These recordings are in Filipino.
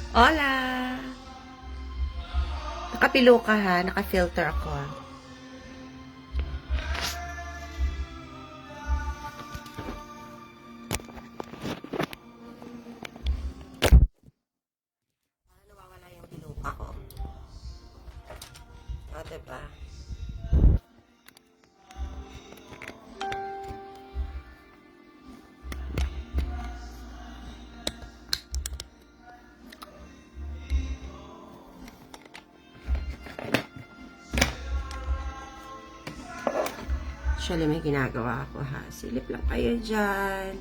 Hola! Nakapilo ka ha, naka-filter ako. Nawawala yung piluka ko. O, diba? Actually, may ginagawa ako ha. Silip lang kayo dyan.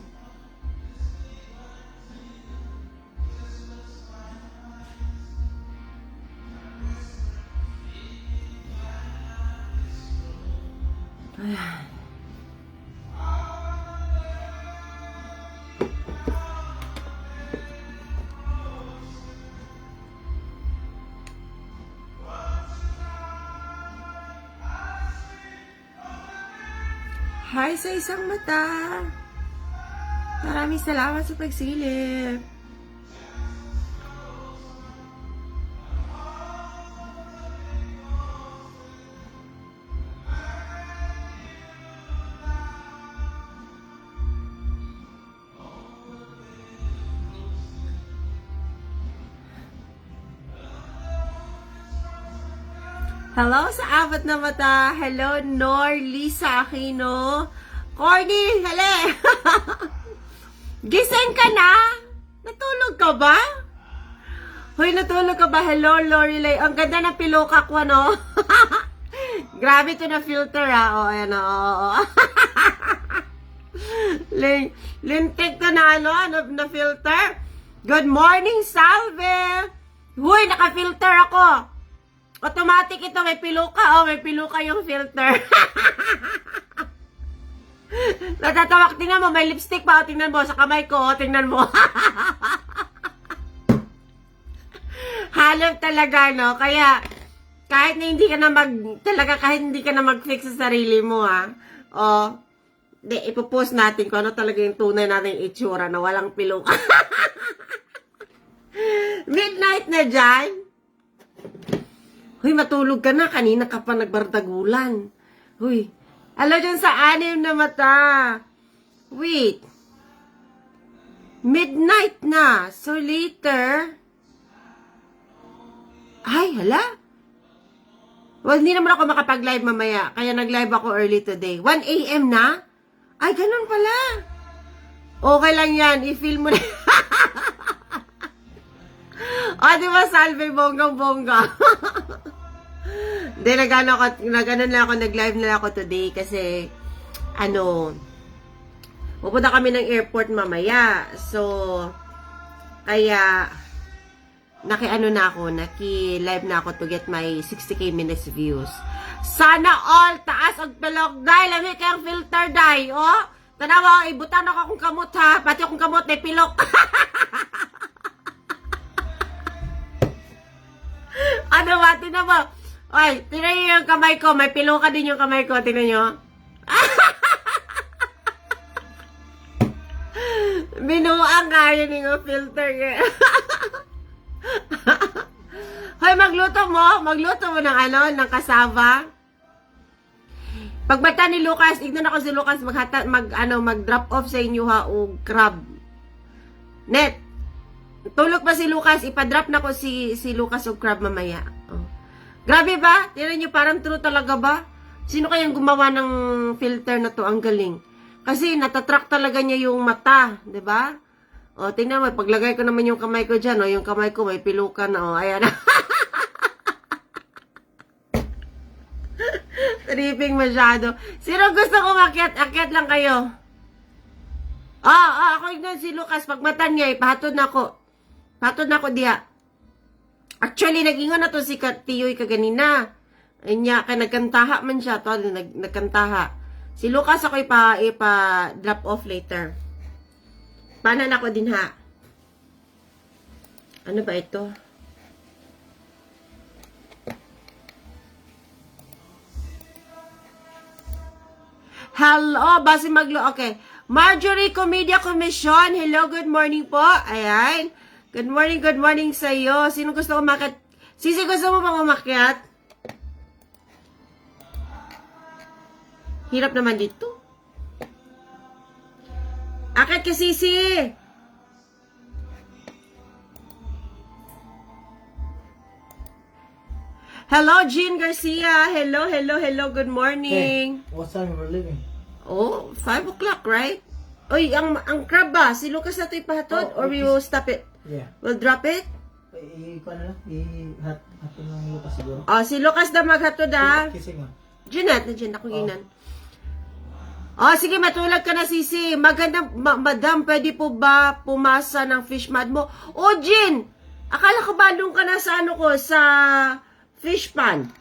Ayan. Hi sa isang mata. Maraming salamat sa pagsilip. Hello sa apat na mata. Hello, Nor Lisa Aquino. Corny, hali. Gising ka na? Natulog ka ba? Hoy, natulog ka ba? Hello, Lorelei. Ang ganda ng piloka ko, no? Grabe to na filter, ha? O, ayan, o. Lintik to na, na filter. Good morning, Salve. Hoy, naka-filter ako. Automatic ito, may piluka. Oh, may piluka yung filter. Natatawak, tingnan mo, may lipstick pa. O, tingnan mo, sa kamay ko. O, tingnan mo. Halop talaga, no? Kaya, kahit na hindi ka na kahit hindi ka na mag-fix sa sarili mo, ha? O, ipopost natin kung ano talaga yung tunay natin itsura na walang piluka. Midnight na dyan. Huy, matulog ka na. Kanina ka pa nagbardagulan. Huy. Ala dyan sa anim na mata. Wait. Midnight na. So later. Ay, hala. Well, hindi naman ako makapag-live mamaya. Kaya nag-live ako early today. 1 a.m. na? Ay, ganun pala. Okay lang yan. I-feel mo na. O, di ba, Salve, bonggang-bongga. Hindi, nag-live na ako today kasi, pupunta kami ng airport mamaya. So, kaya, naki-live na ako to get my 60k minutes views. Sana all, taas ang pilok, dahil lami kayang filter, dahil, oh. Tanawa, ibutan ako akong kamot, ha. Pati akong kamot, may pilok. Ano ba? Tingnan mo. Ay, tingnan nyo yung kamay ko. May piluka din yung kamay ko. Tingnan nyo. Binuang nga yun yung filter. Hoy, magluto mo ng kasava. Pagbata ni Lucas, ignan ako si Lucas mag-drop off sa inyo ha o crab. Net. Tulog pa si Lucas, ipa-drop na ko si Lucas o crab mamaya. Oh. Grabe ba? Tingnan niyo, parang true talaga ba? Sino kayang gumawa ng filter na to? Ang galing. Kasi natatrack talaga niya yung mata, 'di ba? O, tingnan mo, paglagay ko naman yung kamay ko diyan, yung kamay ko may pilukan na, ayan. Tripping masyado. Sino gusto ko makiat? Akyat lang kayo. Ako ignan si Lucas, pagmatan niya, ipahatod na ako. Patod na ako diha. Actually, nag-ingon na to si Tiyoy kaganina. Ay niya, kaya nagkantaha man siya. To, nagkantaha. Si Lucas ako ipa-drop off later. Paano na ako din ha? Ano ba ito? Hello, basi okay. Marjorie Comedia Commission. Hello, good morning po. Ayan. Good morning sa'yo. Sino gusto umakyat? Sisi, gusto mo bang umakyat? Hirap naman dito. Akit ka, Sisi! Hello, Jean Garcia. Hello. Good morning. Hey, what time we're leaving? Oh, 5 o'clock, right? Oy, ang crab ba? Si Lucas na ito ipahatod? Or we will stop it? Yeah. We'll drop it? Ikuha na lang. Hatun lang lupa siguro. Oh, si Lucas na maghatod ah. Kising mo. Jeanette, nandiyan ako ginan. Oh, sige, matulog ka na, Sisi. Maganda, madam, pwede po ba pumasa ng fish mad mo? Oh, Jean! Akala ko balong ka na sa ano ko, sa fish pan.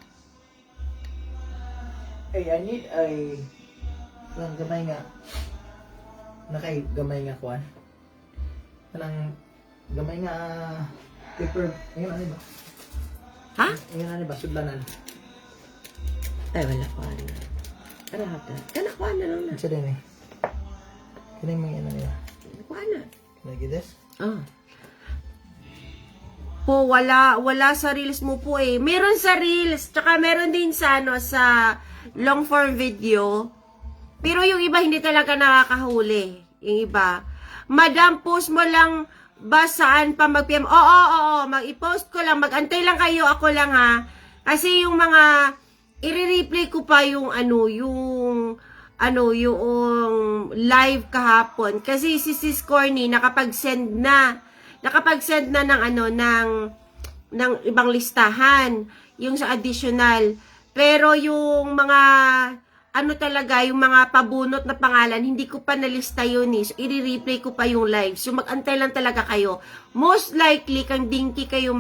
Hey, I need lang gamay nga. Nakay gamay nga kuan. Kanang gamay nga paper. Ayun ano ba? Ha? Ayun ano ba? Sudlanan. Ay, wala ko ano. Kanakuha na lang na. Isa din eh. Kanang mga ano nila. Kanakuha na. Can I get this? Ah. Po, wala sa reels mo po eh. Meron sa reels, tsaka meron din sa ano, sa long form video. Pero yung iba hindi talaga nakakahuli. Yung iba. Madam, post mo lang ba saan pa mag-PM? Oo. Mag-i-post ko lang. Mag-antay lang kayo. Ako lang ha. Kasi yung mga i-replay ko pa yung yung live kahapon. Kasi si Sis Corny nakapag-send na ng ibang listahan, yung sa additional. Pero yung mga talaga, yung mga pabunot na pangalan, hindi ko pa nalista yun eh. So, i-replay ko pa yung live. So, mag-antay lang talaga kayo. Most likely, kay Dinky kayo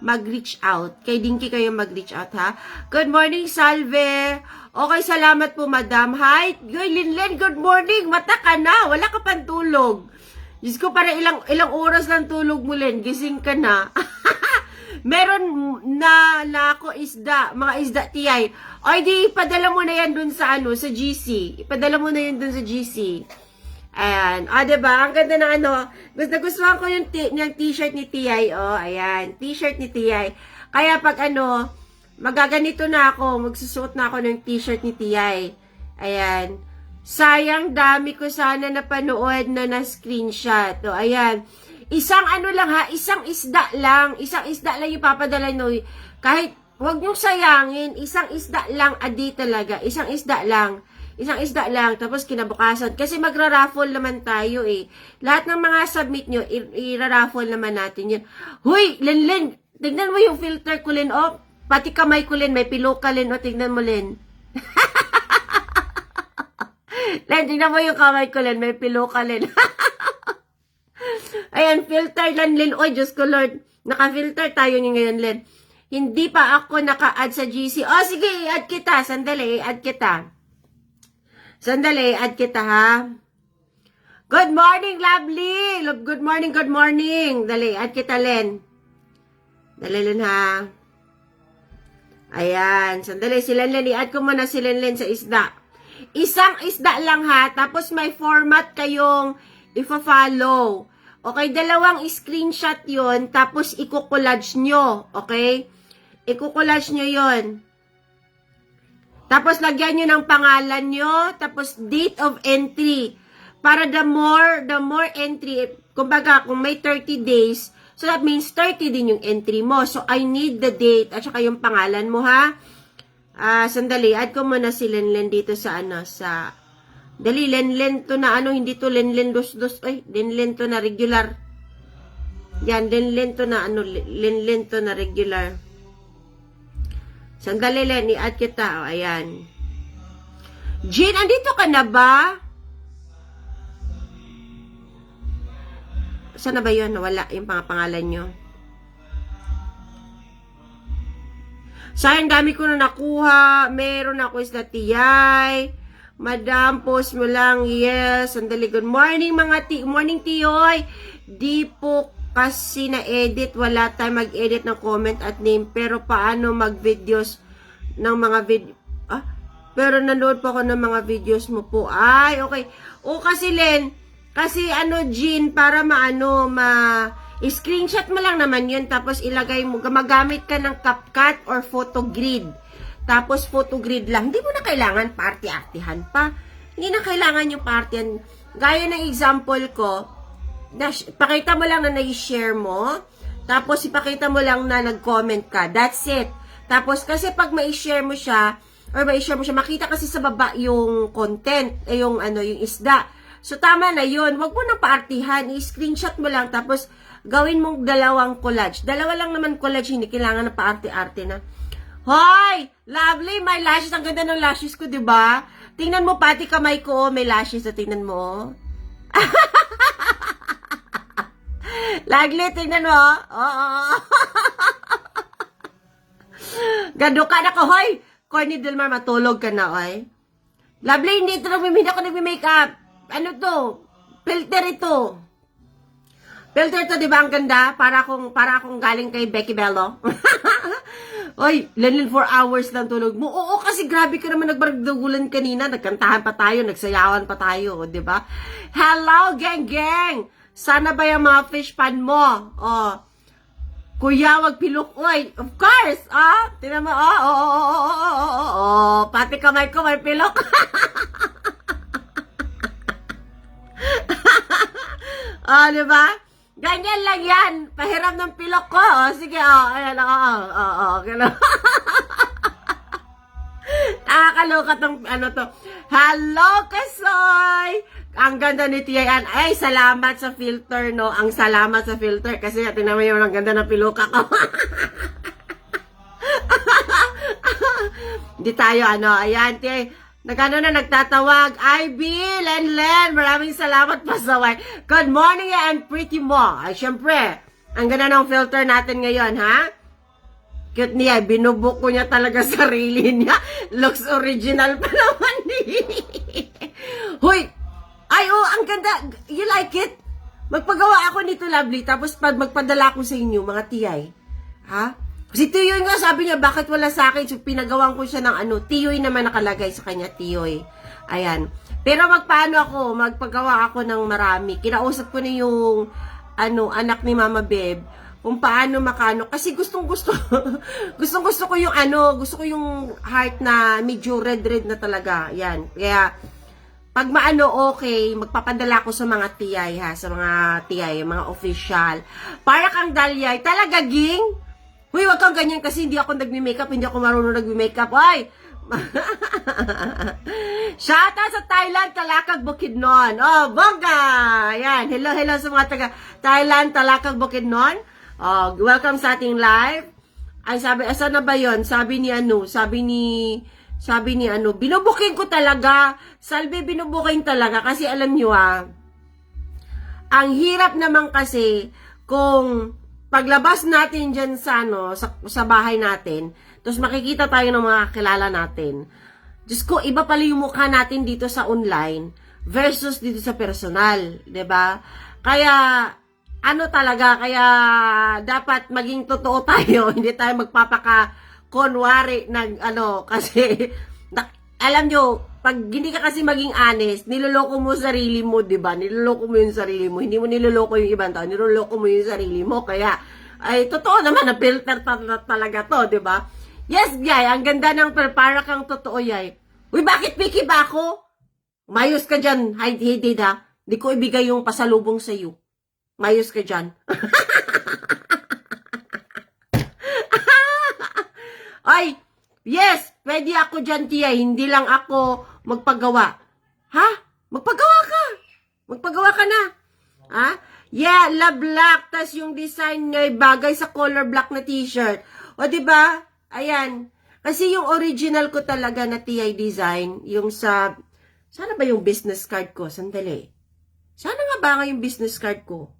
mag-reach out. Kay Dinky kayo mag-reach out, ha? Good morning, Salve. Okay, salamat po, madam. Hi, Linlen, good morning. Mata ka na. Wala ka pang tulog. Diyos ko, para ilang oras lang tulog mo, Len. Gising ka na. Meron na ako isda, mga isda tiyay. O, di, ipadala mo na yan dun sa sa GC. Ipadala mo na yan dun sa GC. Ayan. O, diba? Ang ganda ng Nagustuhan ko yung t-shirt ni Tiyay. O, ayan. T-shirt ni Tiyay. Kaya pag magaganito na ako, magsusuot na ako ng t-shirt ni Tiyay. Ayan. Sayang, dami ko sana napanood na screenshot. O, ayan. Isang lang ha, isang isda lang yung papadala nyo. Kahit, huwag nyo sayangin, isang isda lang, adi talaga. Isang isda lang, tapos kinabukasan. Kasi magra-raffle naman tayo eh. Lahat ng mga submit nyo, i-raffle naman natin yun. Huy, Len, tignan mo yung filter ko, Len, oh. Pati kamay ko, Len, may pillow ka, Len, oh, tignan mo, Len. Len, tignan mo yung kamay ko, Len, may pillow ka, Len. Ayan, filter lang, Len. Oy, Diyos ko, Lord. Naka-filter tayo niyo ngayon, Len. Hindi pa ako naka-add sa GC. Oh, sige, i-add kita. Sandali, i-add kita. Ha? Good morning, lovely. Good morning. Dali, add kita, Len. Dali, Len, ha? Ayan, sandali, si Len, i-add ko muna si Len sa isda. Isang isda lang, ha? Tapos may format kayong ifa-follow. Okay, dalawang screenshot yon, tapos i-collage nyo. Okay? I-collage nyo yon. Tapos lagyan nyo ng pangalan nyo, tapos date of entry. Para the more entry, kumbaga, kung may 30 days, so that means 30 din yung entry mo. So, I need the date at saka yung pangalan mo, ha? Sandali, add ko muna si Lenlen dito sa Dali, Lenlen to na hindi to Lenlen dos. Ay, Lenlen to na regular. Yan, Lenlen to na Lenlen to na regular. Sandali, Len, i-add kita. O, ayan. Jean, andito ka na ba? Saan na ba yun? Wala yung pangalan nyo. Sayang, dami ko na nakuha. Meron ako is na Tiyay. Madam, post mo lang. Yes. Sandali. Good morning, morning, Tiyoy. Di po kasi na-edit. Wala tayong mag-edit ng comment at name. Pero paano mag-videos ng mga video? Pero nanood pa ako ng mga videos mo po. Ay, okay. O, kasi Len, Kasi Jean, para screenshot mo lang naman yun, tapos ilagay mo, gumagamit ka ng CapCut or photogrid. Tapos photogrid lang. Hindi mo na kailangan party-artihan pa. Hindi na kailangan yung partyan. Gaya ng example ko, pakita mo lang na nai-share mo, tapos ipakita mo lang na nag-comment ka. That's it. Tapos kasi pag mai-share mo siya, makita kasi sa baba yung content, yung isda. So tama na yun. Wag mo na paartihan. I-screenshot mo lang, tapos gawin mong dalawang collage. Dalawa lang naman collage, hindi kailangan na paarte-arte na. Hoy! Lovely! My lashes. Ang ganda ng lashes ko, diba? Tingnan mo, pati kamay ko, may lashes. So, tingnan mo. Lovely, tingnan mo. Oo. Gado ka na ko, hoy! Corny Delmar, matulog ka na, oy. Lovely, hindi ako nagme-makeup. Ano to? Filter ito. Filter to, di ba? Ang ganda. Para akong galing kay Becky Bello. Oy, Lenil 4 hours lang tulog mo. Oo, kasi grabe ka naman nagbaragdagulan kanina. Nagkantahan pa tayo, nagsayawan pa tayo, di ba? Hello, gang! Sana ba yung mga fish pan mo? Oh. Kuya, wag pilok. Oy, of course. Tingnan mo. Pati kamay ko may pilok. Di ba? Ganyan lang yan. Pahiram ng pilok ko. Sige, ayan, nakakaloka tong to. Hello, Kasoy! Ang ganda ni Tiyan. Ay, salamat sa filter, no? Ang salamat sa filter. Kasi tingnan mo yung ang ganda ng piloka ko. Hindi tayo, ayan, Tiyan. Nagtatawag. Ivy, Len, maraming salamat pa sa wife. Good morning, and pretty mo. Ay, syempre, ang ganda ng filter natin ngayon, ha? Cute niya, binubuk ko niya talaga sarili niya. Looks original pa naman niya. Huy! Ay, ang ganda. You like it? Magpagawa ako nito, lovely. Tapos magpadala ko sa inyo, mga tiyay. Ha? Si Tiyoy nga, sabi niya, bakit wala sa akin? So, pinagawan ko siya ng Tiyoy naman nakalagay sa kanya, Tiyoy. Ayan. Pero magpagawa ako ng marami. Kinausap ko na yung, anak ni Mama Beb, kung paano makano. Kasi gustong-gusto ko yung, gusto ko yung heart na medyo red na talaga. Ayan. Kaya, pag okay, magpapadala ko sa mga tiyay, ha? Sa mga tiyay, mga official. Para kang dalyay. Talaga, ging? Huy, wag kang ganyan kasi hindi ako nagme-makeup, hindi ako marunong nagme-makeup. Ay! Shoutout sa Thailand, Talakag, Bukidnon. Oh, bongga! Ayan, hello sa mga taga Thailand, Talakag, Bukidnon. Oh, welcome sa ating live. Ay, asan na ba yun? Sabi ni binubuking ko talaga. Salve, binubuking talaga. Kasi alam nyo ang hirap naman kasi kung paglabas natin dyan sa bahay natin, tapos makikita tayo ng mga kilala natin. Diyos ko, iba pala yung mukha natin dito sa online versus dito sa personal, 'di ba? Kaya kaya dapat maging totoo tayo, hindi tayo magpapaka-kunwari ng kasi alam nyo, pag hindi ka kasi maging honest, niloloko mo sarili mo, 'di ba? Niloloko mo yung sarili mo, hindi mo niloloko yung ibang tao, niloloko mo yung sarili mo. Kaya ay totoo naman na filter talaga 'to, 'di ba? Yes, yay, ang ganda ng para kang totoo, yay. Uy, bakit picky ba ako? Mayos ka diyan, hide ha. Hindi ko ibigay yung pasalubong sa iyo. Mayos ka diyan. Ay, yes, pwede ako dyan, Tia. Hindi lang ako magpagawa. Ha? Magpagawa ka na. Ha? Yeah, love black. Tas yung design niya bagay sa color black na t-shirt. O, diba? Ayan. Kasi yung original ko talaga na TI design, yung sana ba yung business card ko? Sandali. Sana nga ba yung business card ko?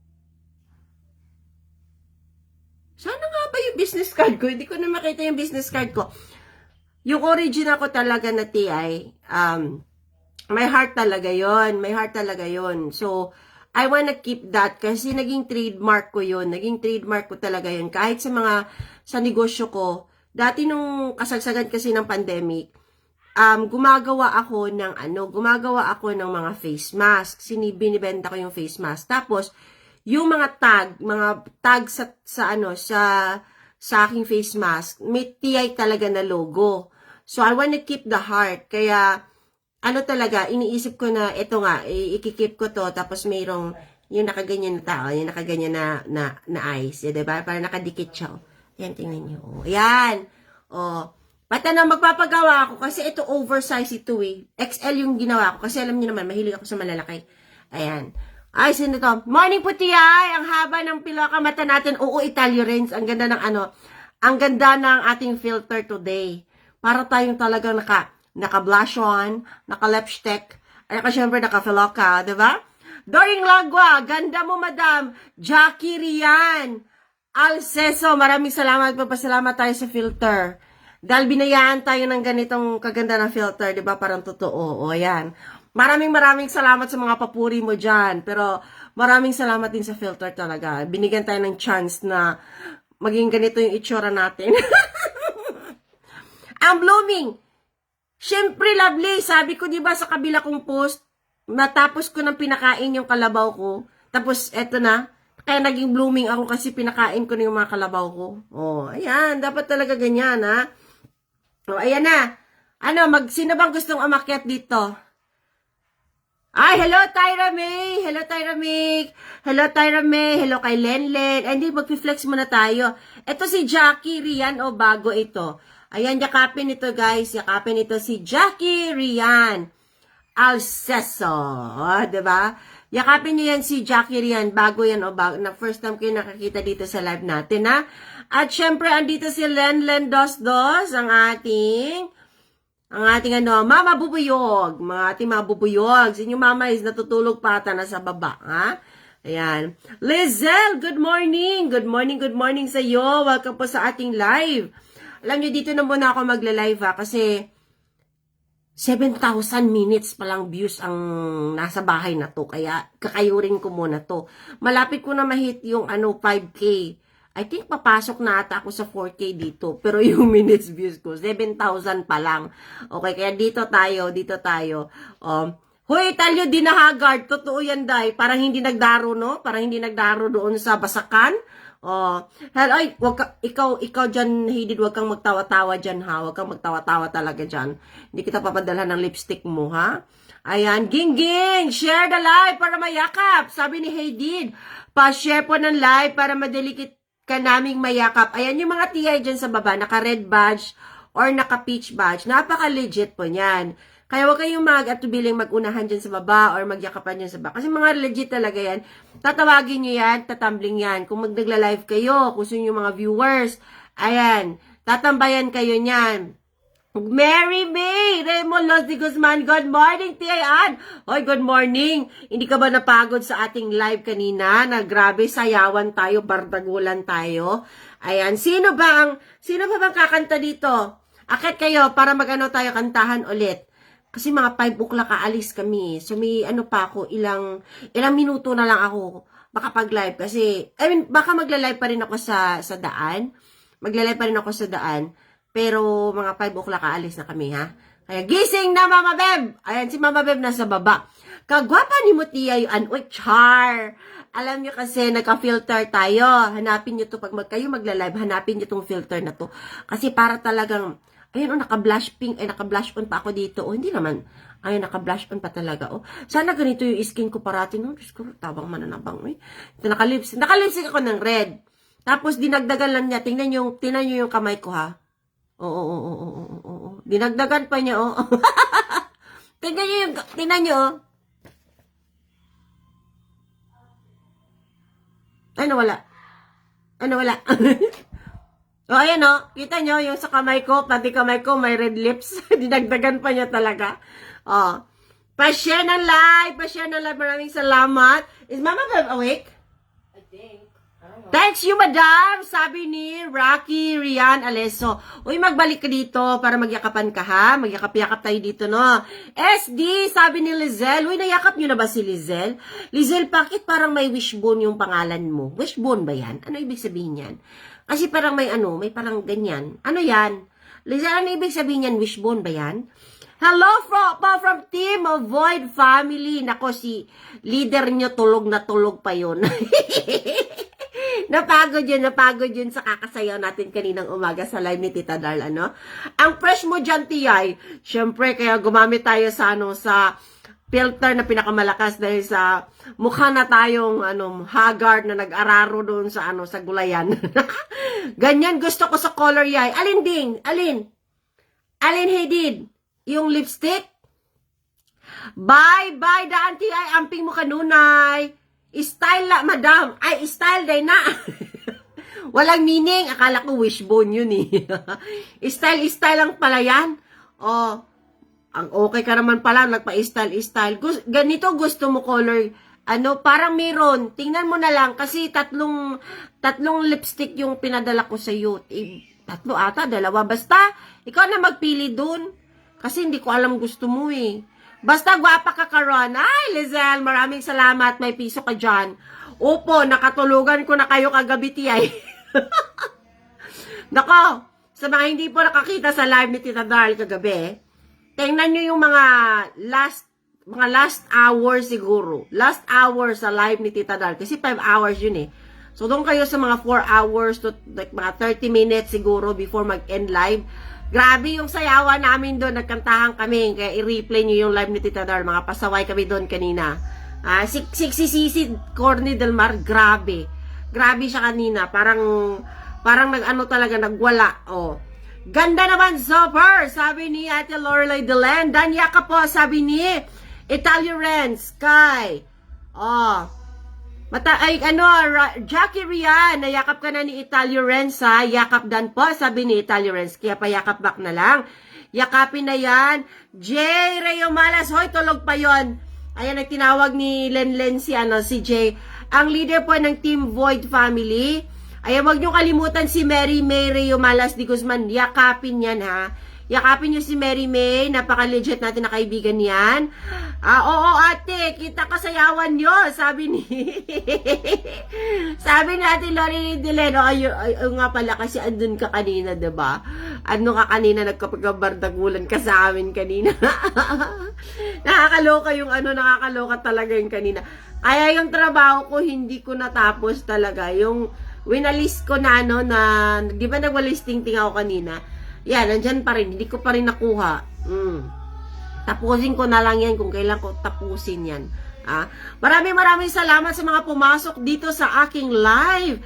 Sana nga ba yung business card ko? Hindi ko na makita yung business card ko. Yung original ko talaga na TI, may heart talaga yon. May heart talaga yon. So, I wanna keep that kasi naging trademark ko yon. Naging trademark ko talaga yon. Kahit sa negosyo ko, dati nung kasagsagan kasi ng pandemic, gumagawa ako ng mga face mask. Binibenta ko yung face mask. Tapos, yung mga tag sa aking face mask, may TI talaga na logo. So, I wanna keep the heart. Kaya, talaga, iniisip ko na, ito nga, ikikip ko to, tapos mayroong, yung nakaganyan na tao, yung nakaganyan na eyes, diba? Para nakadikit siya. Ayan, tingnan nyo. Ayan. Basta na magpapagawa ako kasi ito oversize ito eh. XL yung ginawa ko kasi alam niyo naman, mahilig ako sa malalaki. Ayan. Ay, sino to? Morning po, Tiyay! Ang haba ng pilaka mata natin. Oo, Italio Rins. Ang ganda ng ang ganda ng ating filter today. Para tayong talagang naka-blush on, naka-lipstick, ay syempre naka-filoka, di ba? Doring Lagwa, ganda mo, madam. Jackie Rian. Alceso, maraming salamat. Papasalamat tayo sa filter. Dahil binayaan tayo ng ganitong kaganda na filter, di ba? Parang totoo. O, ayan. Maraming salamat sa mga papuri mo dyan. Pero maraming salamat din sa filter talaga. Binigyan tayo ng chance na maging ganito yung itsura natin. Ang blooming. Siyempre, lovely. Sabi ko, di ba, sa kabila kong post, natapos ko ng pinakain yung kalabaw ko. Tapos, eto na. Kaya naging blooming ako kasi pinakain ko na yung mga kalabaw ko. Oh, ayan. Dapat talaga ganyan, ha? Oh, ayan na. Sino bang gustong umakyat dito? Ay, hello, Tyra May. Hello, Tyra May. Hello, Tyra May. Hello kay Lenlen. Ay, hindi, mag-flex muna tayo. Ito si Jackie Rian, bago ito. Ayan, yakapin ito, guys. Yakapin ito si Jackie Rian Alceso. Diba? Yakapin niyo yan si Jackie Rian. Bago yan, bago. Na first time kayo nakakita dito sa live natin, ha? At syempre, andito si Lenlen Dos, ang ating Mama Bubuyog. Mga ating mga bubuyog. Sa inyong mama is natutulog pa ata nasa baba, ha? Ayan. Lizelle, good morning. Good morning sa iyo. Welcome po sa ating live. Alam niyo, dito na muna ako magla-live, ha? Kasi 7,000 minutes palang views ang nasa bahay na to. Kaya kakayurin ko muna to. Malapit ko na mahit yung 5K. I think papasok na ata ako sa 4K dito. Pero yung minutes views ko, 7,000 pa lang. Okay, kaya dito tayo. Hoy, Italio, di na Haggard. Totoo yan, Day. Parang hindi nagdaro, no? Parang hindi nagdaro doon sa Basakan. Ay, ikaw dyan, Haydid, wag kang magtawa-tawa dyan, ha? Wag kang magtawa-tawa talaga dyan. Hindi kita papadalhan ng lipstick mo, ha? Ayan, ging, share the live para mayakap. Sabi ni Haydid, pa-share po ng live para madalikit ka naming mayakap. Ayan yung mga TI dyan sa baba, naka-red badge or naka-peach badge. Napaka-legit po niyan. Kaya huwag kayong mag-atubiling mag-unahan dyan sa baba or magyakapan dyan sa baba. Kasi mga legit talaga yan. Tatawagin nyo yan, tatumbling yan. Kung nagla-live kayo, kung sino yung mga viewers, ayan, tatambayan kayo niyan. Mary May, Raymond Los de Guzman, good morning, Tiayan. Hoy, good morning. Hindi ka ba napagod sa ating live kanina? Na grabe, sayawan tayo, bardagulan tayo. Ayan, sino ba bang kakanta dito? Akit kayo para tayo kantahan ulit. Kasi mga 5 o'clock aalis kami. So may pa ako, ilang minuto na lang ako makapag-live. Kasi, baka magla-live pa rin ako sa daan. Magla-live pa rin ako sa daan. Pero mga 5 o'clock aalis na kami, ha? Kaya gising na, Mama Beb! Ayan, si Mama Beb nasa baba. Kagwapa ni Mutia yung char! Alam nyo kasi, nagka-filter tayo. Hanapin nyo to pag kayo magla-live, hanapin nyo tong filter na to. Kasi para talagang, ayun, naka-blush pink, naka-blush on pa ako dito. Hindi naman. Ayun, naka-blush on pa talaga. Sana ganito yung skin ko parati. No, Diyos ko, tabang mananabang. Ito, naka-lipstick ako ng red. Tapos, dinagdagan lang niya. Tingnan nyo yung kamay ko, ha? Oo. Dinagdagan pa niya, tingnan nyo, Ano, wala. Ayan, kita nyo, yung sa kamay ko, pati kamay ko, may red lips. Dinagdagan pa niya talaga. Pa-share ng live, maraming salamat. Is Mama Beb awake? I think. Thanks you, madam, sabi ni Rocky Rian Aleso. Uy, magbalik ka dito para magyakapan ka, ha? Magyakap-yakap tayo dito, no? SD, sabi ni Lizelle. Uy, nayakap nyo na ba si Lizelle? Lizelle, bakit parang may wishbone yung pangalan mo? Wishbone ba yan? Ano ibig sabihin yan? Kasi parang may parang ganyan. Ano yan? Lizelle, ano ibig sabihin yan? Wishbone ba yan? Hello from Team Void Family. Nako, si leader nyo tulog na tulog pa yun. Napagod yun sa kakasayaw natin kaninang umaga sa live ni Tita Darl, ano? Ang fresh mo dyan, Tiyay. Siyempre, kaya gumamit tayo sa, sa filter na pinakamalakas dahil sa mukha na tayong, haggard na nag-araro doon sa, sa gulayan. Ganyan gusto ko sa color yay. Alin ding? Alin Haydid? Yung lipstick? Bye, daan, Tiyay. Amping mo kanunay. Style la, madam. Ay, style day na. Walang meaning. Akala ko wishbone yun eh. Style lang pala yan. Oh, ang okay ka naman pala. Nagpa-style. Ganito gusto mo color. Parang meron. Tingnan mo na lang. Kasi tatlong lipstick yung pinadala ko sa iyo. Tatlo ata, dalawa. Basta, ikaw na magpili dun. Kasi hindi ko alam gusto mo eh. Basta gwapa ka karon. Ay, Lizelle, maraming salamat. May piso ka dyan. Opo, nakatulugan ko na kayo kagabi, Tiyay. Nako, sa mga hindi po nakakita sa live ni Tita Darl kagabi, tingnan nyo yung mga last hour siguro. Last hour sa live ni Tita Darl. Kasi 5 hours yun eh. So, doon kayo sa mga 4 hours to like, mga 30 minutes siguro before mag-end live. Grabe yung sayawan namin doon. Nagkantahan kami. Kaya i-replay nyo yung live ni Tita Dar. Mga pasaway kami doon kanina. Siksi Corny Del Mar. Grabe. Grabe siya kanina. Parang nag-ano talaga, nagwala. Oh. Ganda naman, super. Sabi ni Ate Lorelai Delan. Danya ka po, sabi ni Italia Ren. Sky. Oh. Jackie Rian, nayakap ka na ni Italia Renza, yakap dan po, sabi ni Italia Renz, kaya pa yakap back na lang. Yakapin na yan. Jay Reo Malas, hoy, tulog pa yon. Ayan, nagtinawag ni Len si Jay. Ang leader po ng Team Void Family. Ayan, wag nyo kalimutan si Mary May Reo Malas di Guzman. Yakapin yan, ha. Yakapin nyo si Mary May, napaka-legit natin na kaibigan yan. Oo ate, kita kasayawan nyo, sabi ni natin Lori Deleno. Ay, nga pala kasi andun ka kanina, diba? Ano ka kanina, nagkapagbardagulan ka sa amin kanina. Nakakaloka nakakaloka talaga yung kanina. Kaya yung trabaho ko, hindi ko natapos talaga. Yung winalist ko na di ba nagwalisting ako kanina? Yan, nandyan pa rin. Hindi ko pa rin nakuha. Tapusin ko na lang yan kung kailan ko tapusin yan. Maraming salamat sa mga pumasok dito sa aking live.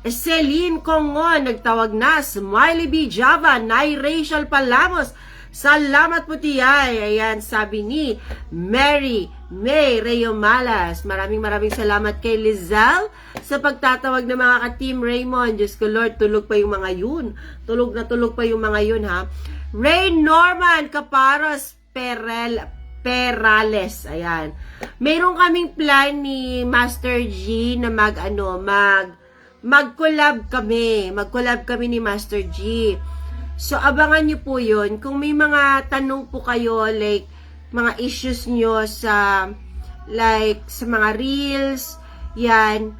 Celine Congon, nagtawag na. Smiley B. Java, Nay Rachel Palamos. Salamat po, Tiyay. Ayan, sabi ni Mary May Reo Malas. Maraming salamat kay Lizelle sa pagtatawag ng mga ka-Team Raymond. Diyos ko Lord, tulog pa yung mga yun. Tulog pa yung mga yun, ha. Ray Norman Caparos Perales. Ayan. Meron kaming plan ni Master G na mag-collab kami. Mag-collab kami ni Master G. So, abangan nyo po yun. Kung may mga tanong po kayo, like, mga issues nyo sa mga reels, yan,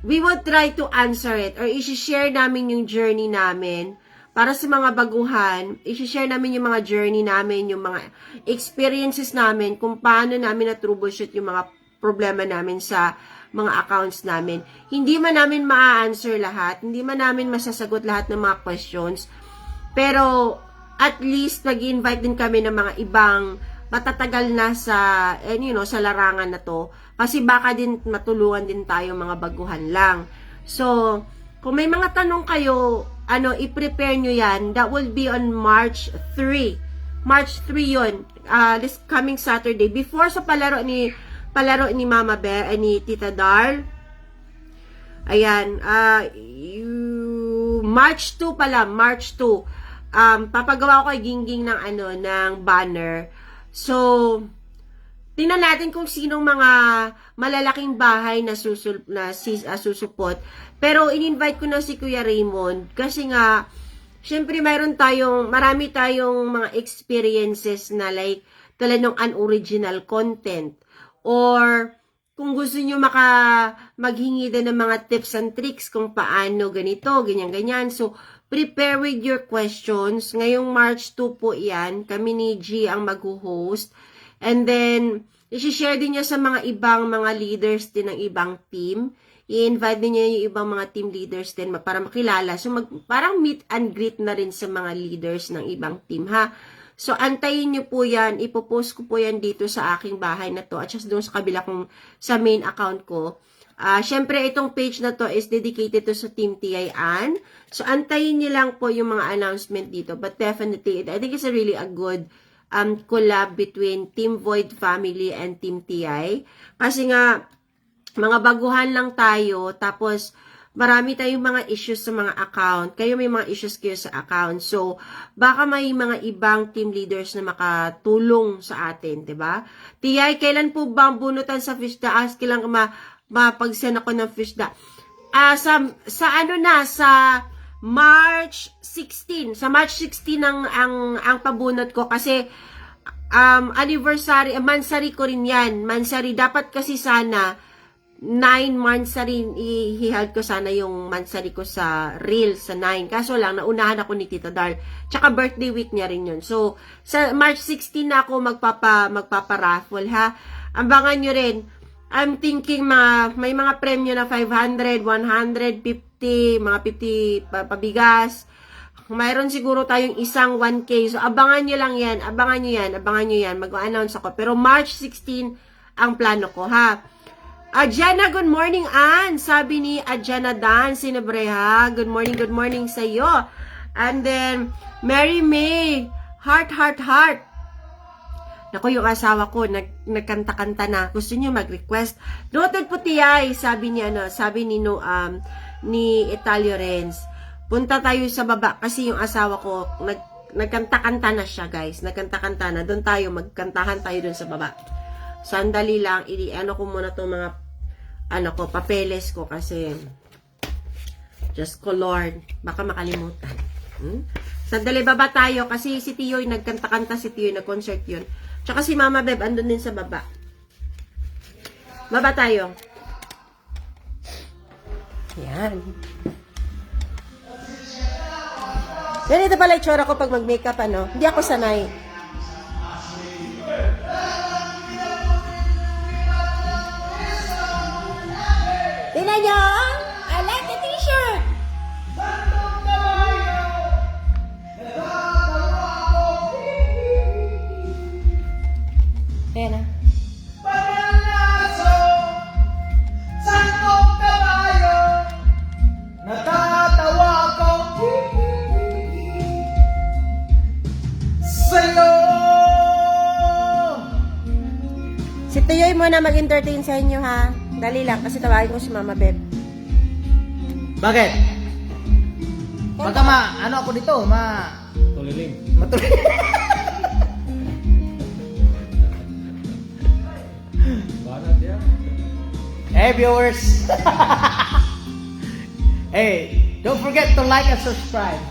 we will try to answer it or isi-share namin yung journey namin. Para sa mga baguhan, isi-share namin yung mga journey namin, yung mga experiences namin, kung paano namin na-troubleshoot yung mga problema namin sa mga accounts namin. Hindi man namin ma-answer lahat, hindi man namin masasagot lahat ng mga questions, pero at least mag-invite din kami ng mga ibang matatagal na sa sa larangan na to, kasi baka din matulungan din tayo mga baguhan lang. So, kung may mga tanong kayo, i-prepare nyo yan. That will be on March 3. March 3 yun. This coming Saturday. Before sa palaro ni Mama Bear, ni Tita Darl. Ayan. March 2 pala. March 2. Papagawa ko kay Gingging ng banner. So, tingnan natin kung sinong mga malalaking bahay na susupot. Pero in-invite ko na si Kuya Raymond kasi nga, syempre marami tayong mga experiences na like tulad ng unoriginal content. Or kung gusto nyo maghingi din ng mga tips and tricks kung paano ganito, ganyan. So, prepare with your questions. Ngayong March 2 po yan. Kami ni G ang mag-host. And then, i-share din niya sa mga ibang mga leaders din ng ibang team. I-invite din niya yung ibang mga team leaders din para makilala. So, parang meet and greet na rin sa mga leaders ng ibang team, ha? So, antayin niyo po yan. Ipopost ko po yan dito sa aking bahay na to. At just doon sa kabila kong, sa main account ko. Syempre, itong page na to is dedicated to sa Team TIAN. So, antayin niyo lang po yung mga announcement dito. But definitely, I think it's a really a good collab between Team Void Family and Team TI. Kasi nga, mga baguhan lang tayo. Tapos, marami tayong mga issues sa mga account. Kayo may mga issues kayo sa account. So, baka may mga ibang team leaders na makatulong sa atin, 'di ba? TI, kailan po ba ang bunutan sa FishDa? Kailan mapag-send ako ng FishDa? Sa March 16. Sa March 16 ang pabunot ko kasi anniversary, mansari ko rin yan. Mansari, dapat kasi sana 9 mansari, i-held ko sana yung mansari ko sa reel, sa 9. Kaso lang, naunahan ako ni Tita Dar. Tsaka birthday week niya rin yun. So, sa March 16 na ako magpapa-raffle, ha? Ambangan nyo rin. I'm thinking may mga premyo na 500, 150, mga 50 pabigas. Mayroon siguro tayong isang 1K. So, abangan nyo lang yan. Abangan nyo yan. Mag-announce ako. Pero March 16 ang plano ko, ha? Adjana, good morning, Ann. Sabi ni Adjana Dan, Sinabreha. Good morning sa iyo. And then, Mary May, heart. Naku, yung asawa ko, nagkanta-kanta na. Gusto niyo mag-request? Noted po tiyay, sabi ni Italio Renz. Punta tayo sa baba kasi yung asawa ko, nagkanta-kanta na siya, guys. Nagkanta-kanta na. Doon tayo, magkantahan tayo doon sa baba. Sandali lang, ano ko muna itong mga, papeles ko kasi, just ko, Lord, baka makalimutan. Sandali, baba tayo kasi si Tiyoy, nagkanta-kanta si Tiyoy, nag-concert yun. Tsaka si Mama Beb, andun din sa baba. Baba tayo. Yan. Ganito pala itsura ko pag mag-makeup, Hindi ako sanay. Tingnan nyo! I like the t-shirt! Ayan na. Panalaso, sangkong kabayo, natatawa ko sa'yo. Si Tiyoy muna mag-entertain sa inyo, ha? Dali lang, kasi tawagin ko si Mama Beb. Bakit? Baka ako dito, Tuliling. matuloy. Banat yan. Hey viewers! Hey, don't forget to like and subscribe.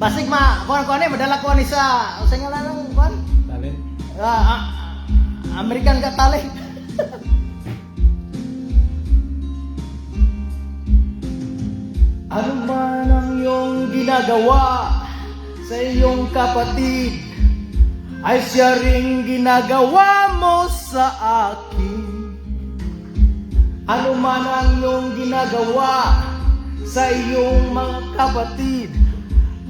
Basig kuan madala ko ni sa nga lang kuan? Talent. American Got Talent. Ano man ang iyong ginagawa sa iyong kapatid, ay siya ring ginagawa mo sa akin. Ano man ang iyong ginagawa sa iyong mga kapatid,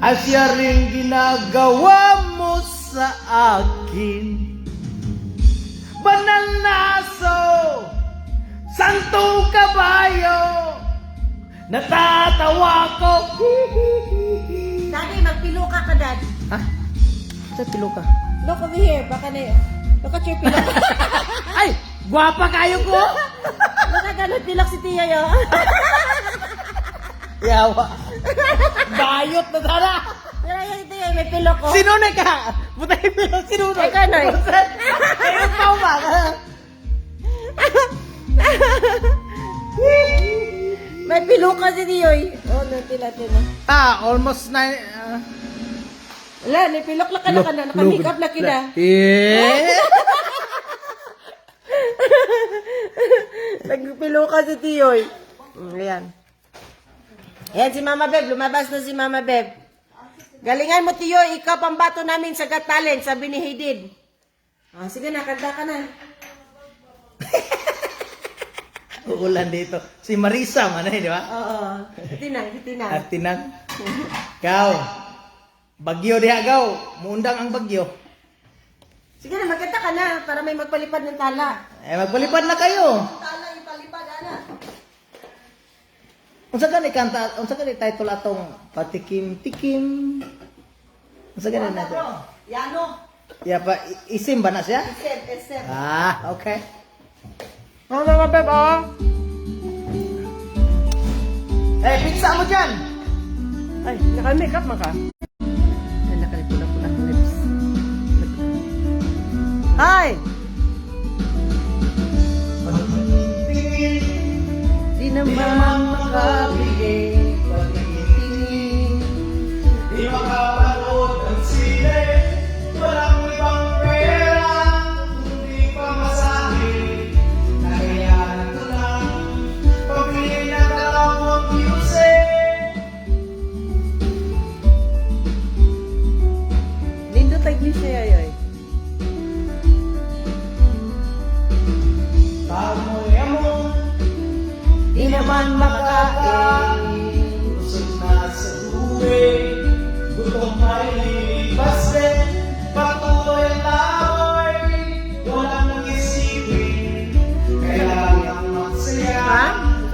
ay siya ring ginagawa mo sa akin. Banal na aso, santong kabayo, natatawa ko. Daddy, magpiluka ka, Dad. Ha? Sa pilo ka? Look over here, baka na yun. Look at your pilok. Ay! Gwapa kayo ko! Baka ganun pilok si Tiyoy, oh. Yawa. Bayot na sana! Pero yun, Tiyoy, may pilok, oh. Sinunay ka! Butay pilo, sinunay! Ikaw, Noy. Ayun pa ba? May piluka si Tiyoy. Oh, natila. Almost 9... Wala, nipilok lang ka na. Naka-makeup na kita. Eh! Nagpiluka si Tiyoy. Ayan. Ayan si Mama Beb. Lumabas na si Mama Beb. Galingan mo, Tiyoy. Ikaw pambato namin sa Got Talent, sabi ni Haydid. Ah, sige na, kanta ka na. Uulan dito. Si Marisa man di ba? Oo. Tinang. At tinang. Gaw. Bagyo diha gaw. Muundang ang bagyo. Sige na, magkanta ka na para may magpalipad ng tala. Magpalipad na kayo. Tala ipalipad, ana. Unsa gani kanta, unsa gani title atong patikim-tikim. Unsa gani na? Yano. Ya pa isim ba na siya? Esem. Ah, okay. Mga Beb, oh. Pizza mo dyan! Ay, naka-makeup man ka. Ay, nakalipula-pula ng lips. Hi! Di naman makabigay pag-ibig. Di makapanood ng sine. Walang ibang pera. Hindi pa masahe. Nakayanan ko lang. Pabili na dalawang music. Lindo tagli siya, yoy. Tamoy-amon. Di naman makakain. Busog na sa tubig. Gutom ay lilipas din. Patuloy ang lahoy. Walang mag-isipin. Kailangan magsaya. Ha?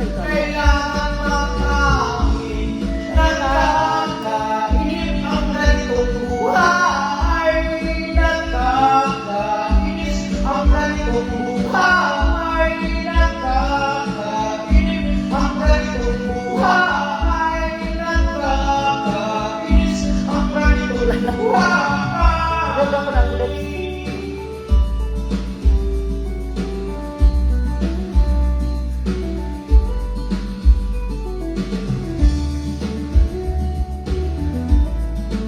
Kailangan makawin. Nakakainip ang ganitong buhay. Nakakainis ang ganitong buhay. Nakakainis ang ganitong buhay. Nakakainis ang ganitong buhay.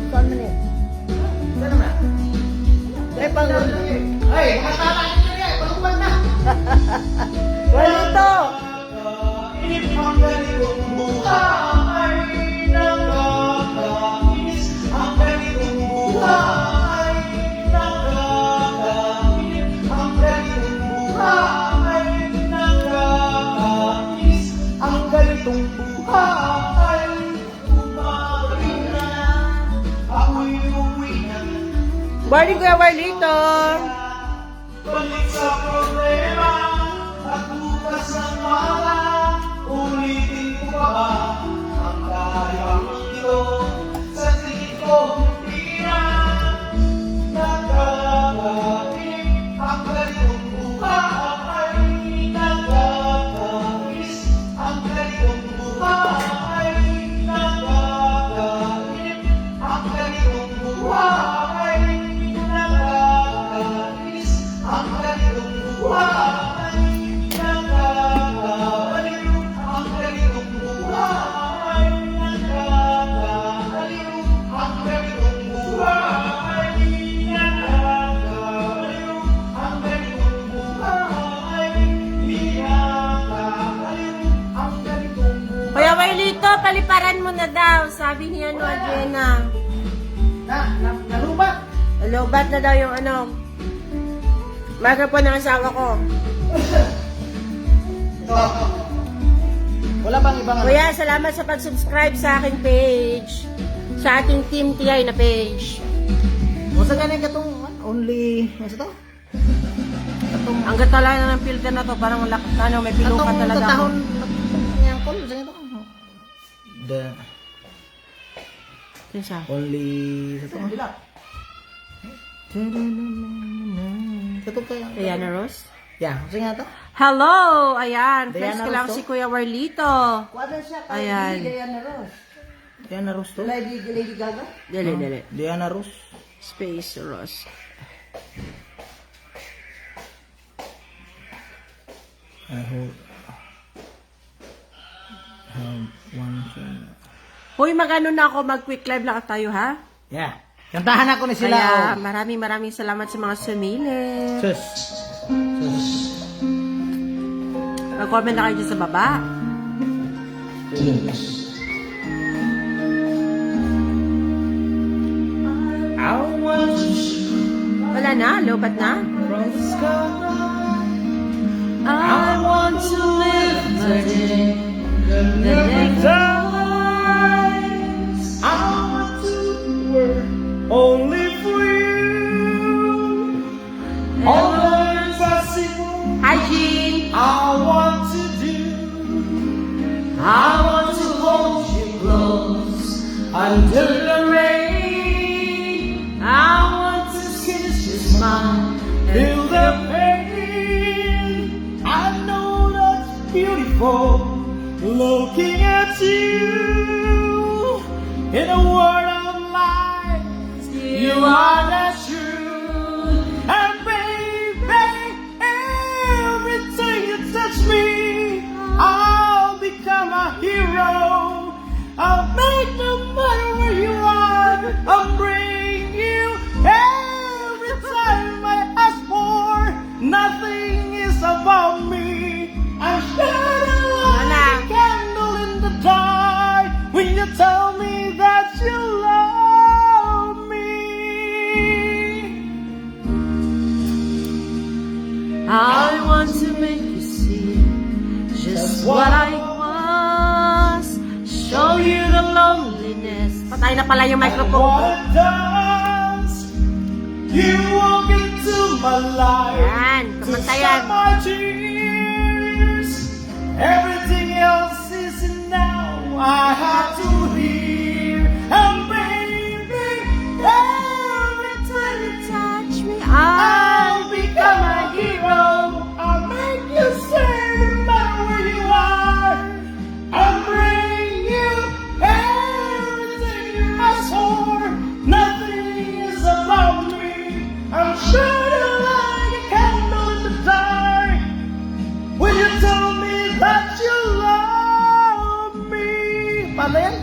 Saan man eh? Saan naman? Ay, pang... Ay, makatama nyo yan! Palupad na! Walito! Inip ang ganitong buhay. Nakakainis ang ganitong buhay. Nakakainis ang ganitong buhay. Nakakainis ang ganitong buhay. Umawi na, ako'y uwi na. Morning, Kuya Walito! Balik sa problema at bukas ng mga ulitin ko pa ba ang kayang ito sa tingin ko hindi na nakakainip ang ganitong buhay. Nakakainis ang ganitong buhay. Nakakainip ang ganitong buhay. Nakakainis ang ganitong buhay. Nakakaliw ang ganitong buhay. Nakakaliw ang ganitong buhay. Nakakaliw ang ganitong buhay. Nakakaliw ang ganitong buhay. Kuya Walito, paliparan mo na daw, sabi niya no, Adriana. Nalubat. Lobat na daw yung ano. Microphone ng asawa ko. Wala bang ibang Kuya, salamat sa pag-subscribe sa aking page. Sa ating Team TI na page. O sa ganyan katong only, ano sa to? Katong Ang gata lang na ng filter na to, parang may piluka talaga. tatahon yang call sa ito. The Kinsa? only sa to. Sa to kaya. Diana Rose? Yeah, sa nga to. Hello! Ayan, friends Diana ko lang Rose si Kuya Warlito. Kuwala siya kay Ayan. Diana Ross. Diana Rose to. Lady Gaga. Dali. Diana Rose. Space Rose. I hope one Hoy, magano na ako, mag-quick live lang tayo, ha? Yeah. Kantahan ako ni sila. Kaya, maraming salamat sa mga sumili. Sus. Mag-comment na kayo dyan sa baba. I want to Wala na, lobat na. from the sky. I want to live the day. The day Dies. I want to work only for you. All the impossible Hi, Jean. I want to do. I want to hold you close under the rain. I want to kiss your smile, feel the pain. I know that's beautiful, looking at you in a world of lies. You are the truth, and baby, every time you touch me, I'll become a hero. I'll make no matter where you are. I'll bring you every time I ask for. Nothing is about me. I'm shining like a candle in the dark when you tell me that you love me. I want to make you see just what I was. Show you the loneliness. Patay na pala yung And microphone. what it does, you walk into my life Yan, to kamantayan. stop my tears. Everything else is now I have to hear. And baby, every time you touch me, I'll become a hero. I'll make you say no matter where you are. I'll bring you everything you ask for. Nothing is about me. I'm shining like a candle in the dark when you tell me that you love me. Paano yan?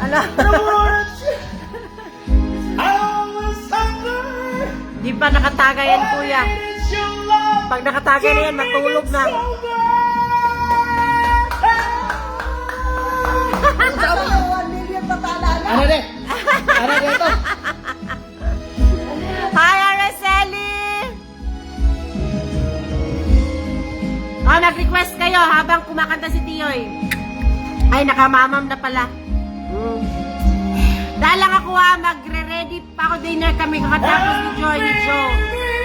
Ala. I always hunger. Di pa nakatagay yan, kuya. Pag nakatagay na yan, matulog na. Sabi ko, 1 million patala na. Ano de? Ano de ito? Hi, Araceli! Oh, nag-request kayo habang kumakanta si Tioy. Ay, nakamamam na pala. Dahil lang ako magre-ready pa ako dinner kami kakatapos ni Joy ni Joe.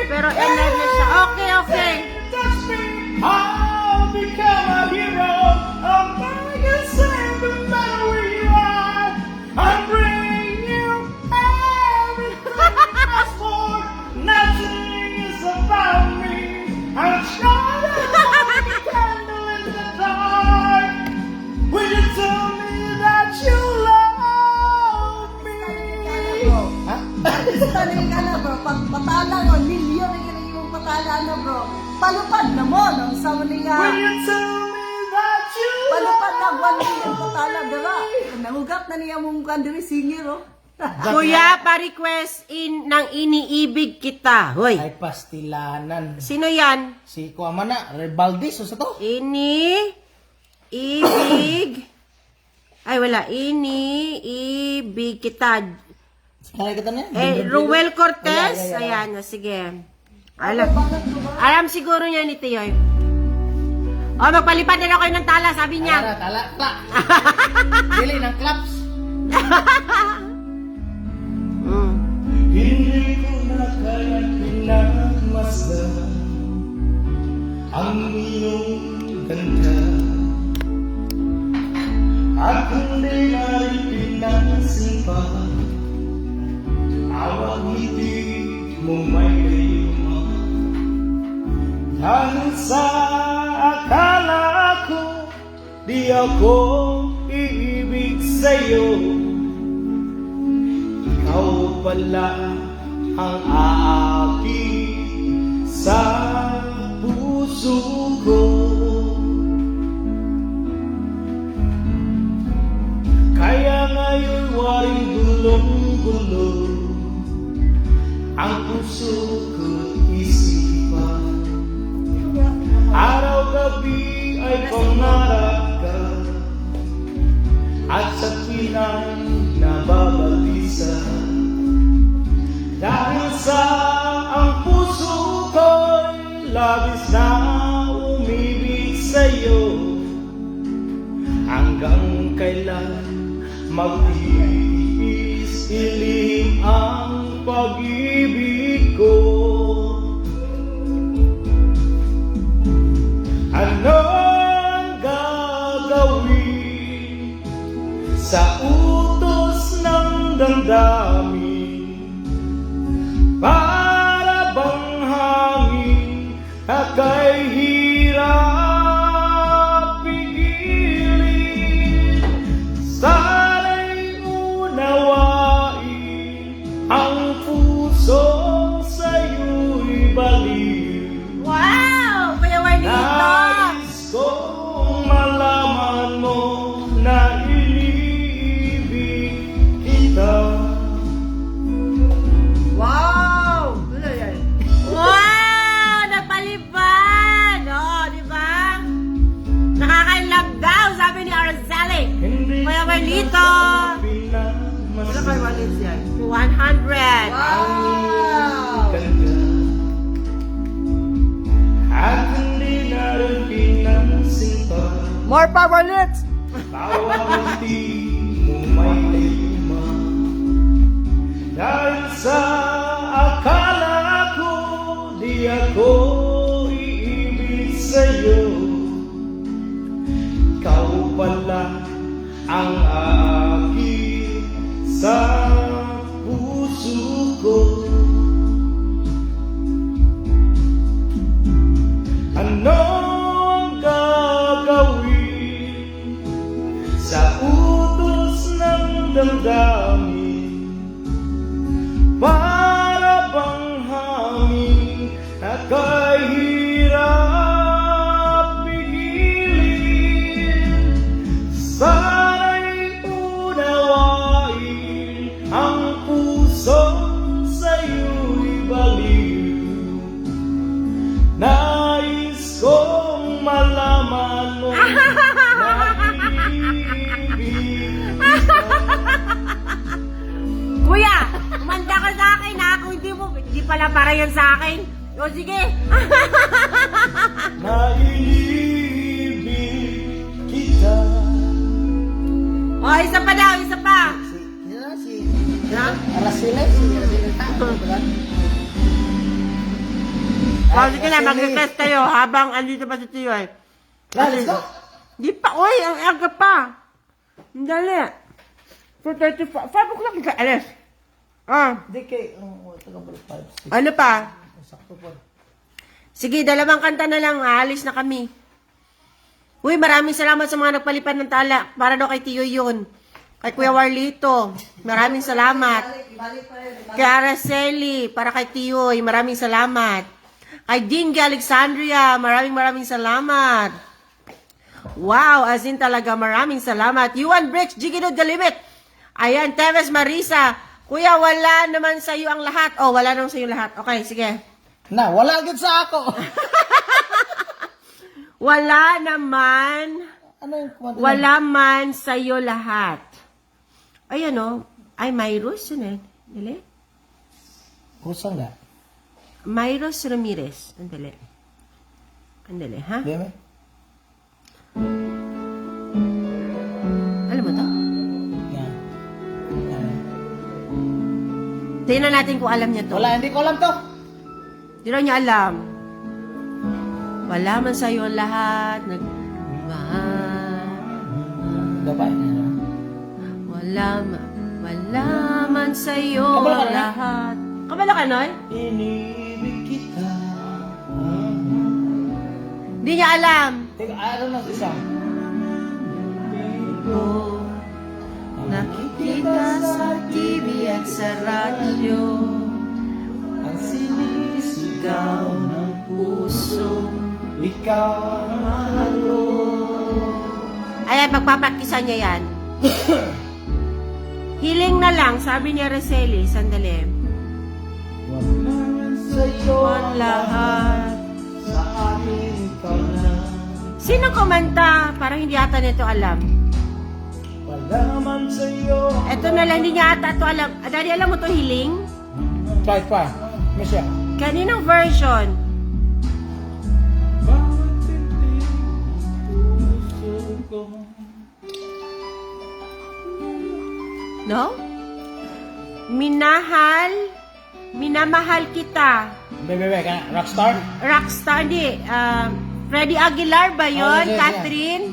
Pero energy na siya. Okay, okay. Touch me, I'll become a hero. I'll make you sing no matter where you are. I'll bring you everything you ask for. Nothing is about me. I'm shining like a candle in the dark. Will you tell me that you love me? Ha? Tanong ka na bro, pag patala mo, million ang yung patala na bro. Palupad na mo, no? Sa muli nga. Will you tell me that you Palupad na 1 million patala, diba? Nangugat na niya mong kandiri singer, oh. Kuya, pa-request ng iniibig kita. Hoy, Ay, pastilanan. sino yan? Si Kuamana, Rebaldis, o sa to? Ibig. Ay, wala. Ibig kita. Kaya kita niya? Ruel Cortez. Ay, ay, ay, ay. Ayan, sige. Alam siguro niya ni Tiyoy. Oh, magpalipad na kayo ng tala, sabi niya. Tala, tala. Dili ng claps. Hindi ko na kaya pinagmasdan ang iyong ganda. At hindi na rin pinagsimpan awang ngiti mo may kayuma. Dahil sa akala ko di ako iibig sa'yo, ikaw pala ang aakit sa puso ko. Kaya ngayon waring gulong-gulo ang puso ko't isipan. Araw-gabi ay pangarap ka, at sa tuwinang nababalisa, dahil sa ang puso ko'y labis na umibig sa'yo, hanggang kailan magtitiis ilim ang pag-ibig ko. Ano ang gagawin sa utos ng damdamin? Para bang hangin aka'y hirap pigilin? Sana'y unawain ang puso sa'yo'y baliw. Wow! Kuya Juanito! Nais kong malaman mo na inibig kita. Wow! Ano yan? Wow! Napalipad! Oh, di ba? Nakaka-love daw, sabi ni Araceli. Hindi Kuya ko Juanito! na Wala kayo walis yan. 100! Wow! kanya, at hindi na rin pinansin pa. More power lips! Bawat ngiti mo may lima, dahil sa akala ko di ako iibig sa'yo. Ikaw pala ang akin sa puso ko. Ano ang gagawin sa utos ng damdamin? Para bang hangin aka'y hirap pigilin? Sana'y unawain ang puso sa'yo'y baliw. Nais kong malaman mo na inibig kita. Kuya, kumanda ka sa akin ha. Kung hindi pala para yan sa akin. O sige. Na inibig kita. O, isa pa daw, isa pa. Ha? Araceli? O, sige na, mag-request kayo habang andito pa si Tiyo eh. Let's go! Di pa, oy, ang aga pa. Ang dali. 4:35, 5 o'clock ka, alis. Hindi kay, taga-balik 5. Ano pa? Sakto po. Sige, 2 kanta na lang, aalis na kami. Uy, maraming salamat sa mga nagpalipad ng tala. Para daw kay Tiyo yun. Kay Kuya Warlito, maraming salamat. Ibalik pa rin. Kay Araceli, para kay Tiyoy, maraming salamat. Kay Dingy Alexandria, maraming salamat. Wow, as in talaga, maraming salamat. Yuan Bricks, Jigino The Limit. Ayan, Teves Marisa. Kuya, wala naman sa'yo ang lahat. Oh, wala naman sa'yo lahat. Okay, sige. Na, wala agad sa ako. Wala naman. Ano yung kumanta? Wala man sa'yo lahat. Ayan o. Ay, Myros yun eh. Dali. Kusang nga. Myros Ramirez. Andali. Andali, ha? Di ba? Alam mo to? Yan. Tingnan natin kung alam niya to. Wala, hindi ko alam to. Hindi raw niya alam. Wala man sa'yo ang lahat. Nagmahal. Dapat. Wala man sa'yo Kabala ka ang na? lahat. Kabala ka, Noy? Inibig kita. Hindi niya alam. Teka, ano na isa? Oh, nakikita sa TV at sa radyo ang sinisigaw ng puso. Ikaw ang mahal ko. Ayan, pagpapraktisan niya yan. Hiling na lang, sabi ni Araceli. Sandali. Sa'yo Ang lahat. sa akin ikaw na. Sino kumanta? Parang hindi ata nito alam. Wala man sa'yo. Ito na lang, hindi niya ata ito alam. Daddy, alam mo to hiling? Try. Michelle. Kaninang version? Bawat titik puso ko. No? Minamahal kita. Bebe, Rockstar? Rockstar, hindi. Freddie Aguilar ba yun? Oh, yeah. Catherine?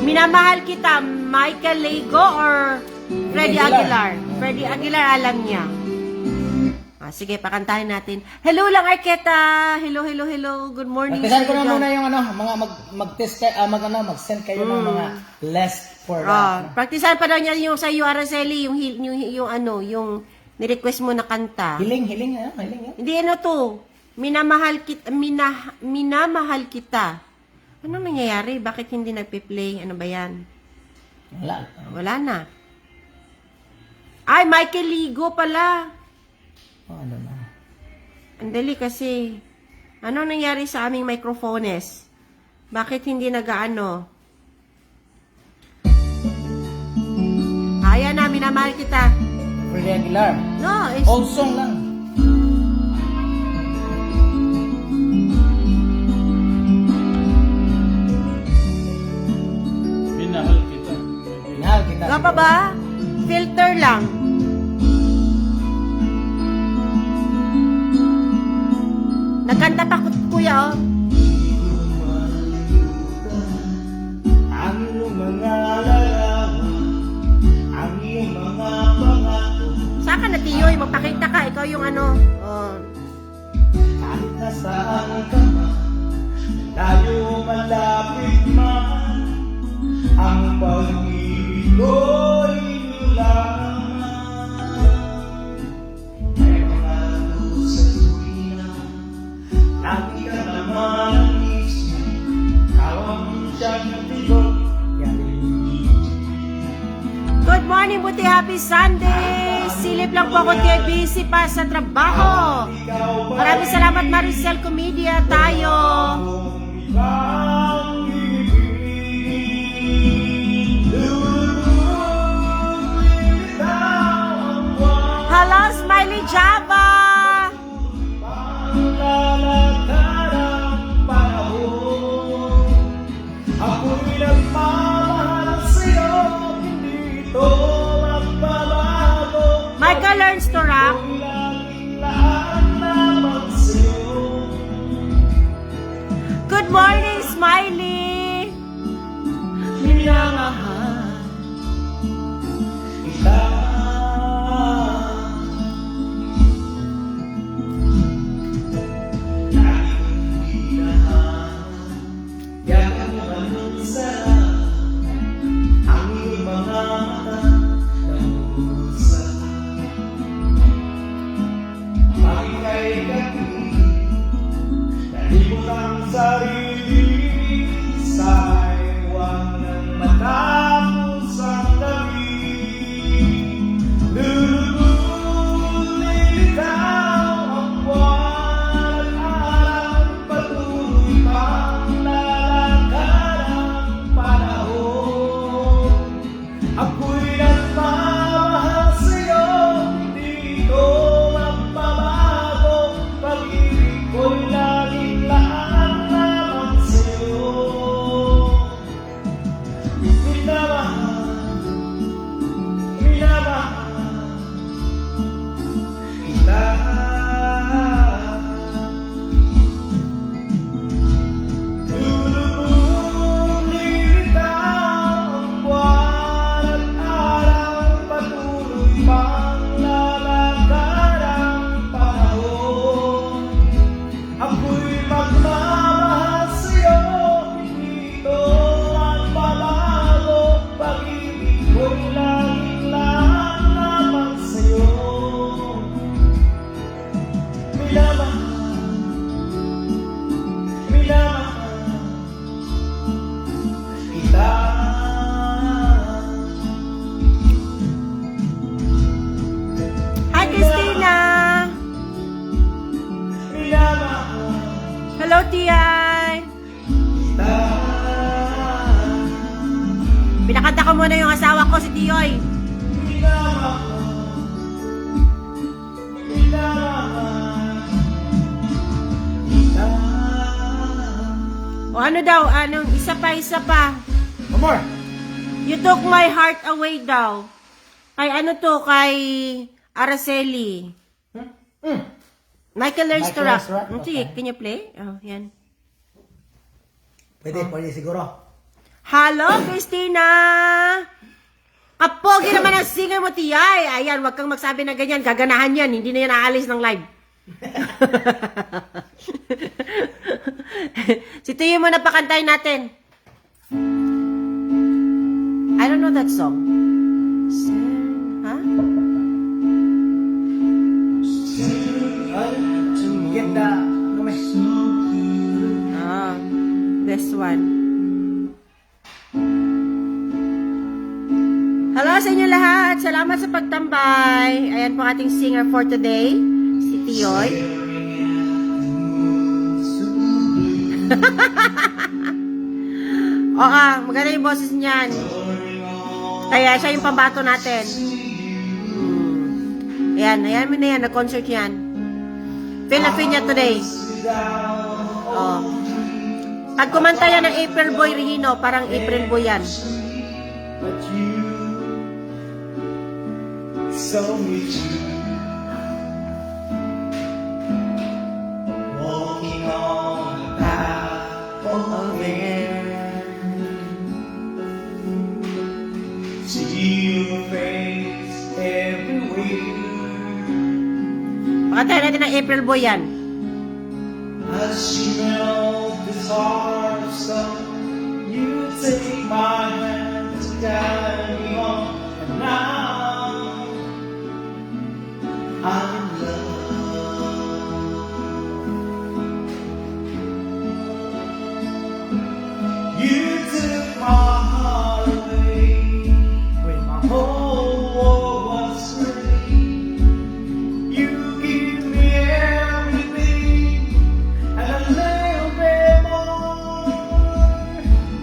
Minamahal kita, Michael Lego or Freddie Aguilar? Freddie Aguilar, alam niya. Sige, pakantahin natin. Hello lang, Arketa. Hello. Good morning. Magtisan ko na Sir John. muna yung mga mag-test kayo, mag-send kayo ng mga list for Praktisan pa daw niya yung sa Araceli, yung ni-request mo na kanta. Hiling yan. Hindi to. Minamahal kita. Anong nangyayari? Bakit hindi nagpe-play? Ano ba yan? Wala na. Ay, Michael Ligo pala. Ano na? Andali kasi. Ano nangyari sa aming microphones? Bakit hindi nag-ano? Ayan na, minamahal kita. Freddie Aguilar. No, it's... Old song lang. Minahal kita. Minahal kita. Nga pa ba? Filter lang. Nagkanta pa kuya, oh. Ang iyong mga larawan, ang iyong mga pangako, Saan ka na, Tiyoy? Magpakita ka. Ikaw yung ano. Oh. kahit nasaan ka man, tayo malapit man, ang pag-ibig ko'y lamang. May mga sa tuwina, lagi ka naman ang isip, kawang siyang tigot, Good morning, buti happy Sunday. Silip lang po ako kaya busy pa sa trabaho. Maraming salamat, Maricel Comedia. Tayo. Hello, Smiley Java. Ako'y nagmamahal sa'yo, hindi ito magbabago. Michael learns to rap. Ako'y laging lahat naman sa'yo. Good morning, Smiley. si Tiyoy. O ano daw, anong isa pa. One more. You took my heart away daw. Kay ano to, kay Araceli. Michael Lerstorak. Lerstorak, Sige, okay. can you play? Oh, yan. Pwede siguro. Hello, Christina! Kapogi naman ang singer mo, Tiyay. Ayan, wag kang magsabi na ganyan. Gaganahan yan. Hindi na yan aalis ng live. Si Tiyo mo na pakantayin natin. I don't know that song. Ha? Get the... Ah, this one. Hello sa inyo lahat. Salamat sa pagtambay. Ayan po ating singer for today, si Tiyoy. Oo, maganda yung boses niyan. Kaya siya yung pambato natin. Ayan mo na yan. Nag-concert yan. Feel na feel niya today. Oh. Pag kumanta yan ng April Boy Regino, parang April Boy yan. But you so me true. Walking on the path of air. See your face everywhere. Pakantayin natin ng April Boy yan. As she melts this heart of stone, you take my hand to guide me on, and now I'm in love. You took my heart away when my whole world was free. You give me everything and a little bit more,